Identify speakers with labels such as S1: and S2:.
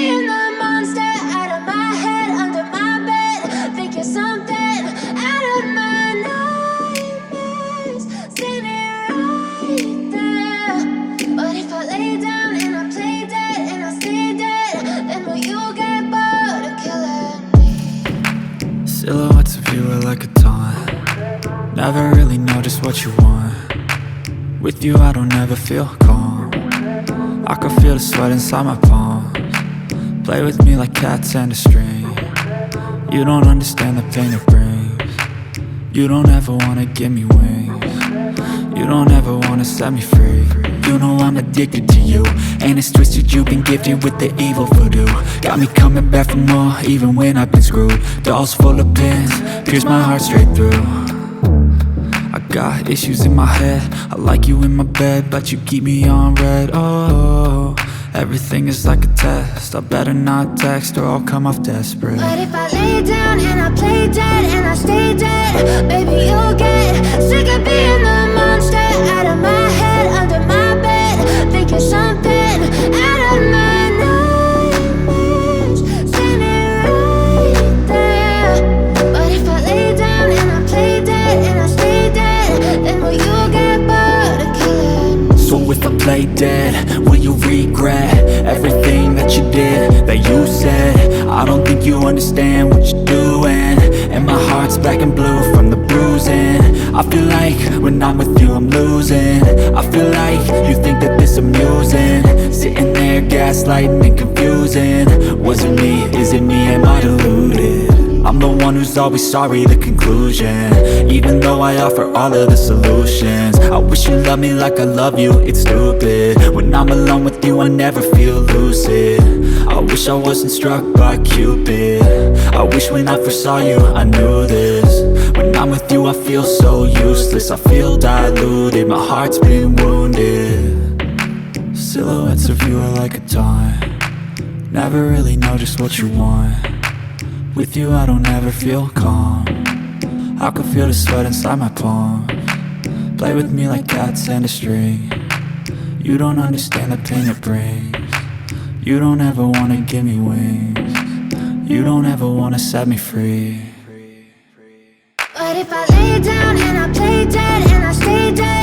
S1: being the monster out of my head, under my bed. Think you're something out of my nightmares, standing right there. But if I lay down and I play dead and I stay dead, then will you get bored of killing me?
S2: Silhouettes of you are like a taunt. Never really know just what you want. With you I don't ever feel calm. I can feel the sweat inside my palms. Play with me like cats and a string. You don't understand the pain it brings. You don't ever wanna give me wings. You don't ever wanna set me free. You know I'm addicted to you, and it's twisted, you've been gifted with the evil voodoo. Got me coming back for more, even when I've been screwed. Dolls full of pins, pierce my heart straight through. I got issues in my head, I like you in my bed, but you keep me on red. Oh, everything is like a test, I better not text or I'll come off desperate.
S1: But if I lay down and I play dead and I stay dead, baby you'll get sick of being the monster out of my head, under my bed. Think you're something out of my nightmares, standing right there. But if I lay down and I play dead and I stay dead, then will you get bored of killing me?
S2: So if I play dead, will you regret everything that you did, that you said? I don't think you understand what you're doing, and my heart's black and blue from the bruising. I feel like when I'm with you I'm losing. I feel like you think that this amusing, sitting there gaslighting and confusing. Was it me? Is it me? Am I deluded? I'm the one who's always sorry, the conclusion, even though I offer all of the solutions. I wish you loved me like I love you, it's stupid. When I'm alone with you I never feel lucid. I wish I wasn't struck by Cupid. I wish when I first saw you I knew this. When I'm with you I feel so useless, I feel diluted, my heart's been wounded. Silhouettes of you are like a taunt. Never really know just what you want. With you I don't ever feel calm. I can feel the sweat inside my palms. Play with me like cats and a string. You don't understand the pain it brings. You don't ever wanna give me wings. You don't ever wanna set me free.
S1: But if I lay down and I play dead and I stay dead,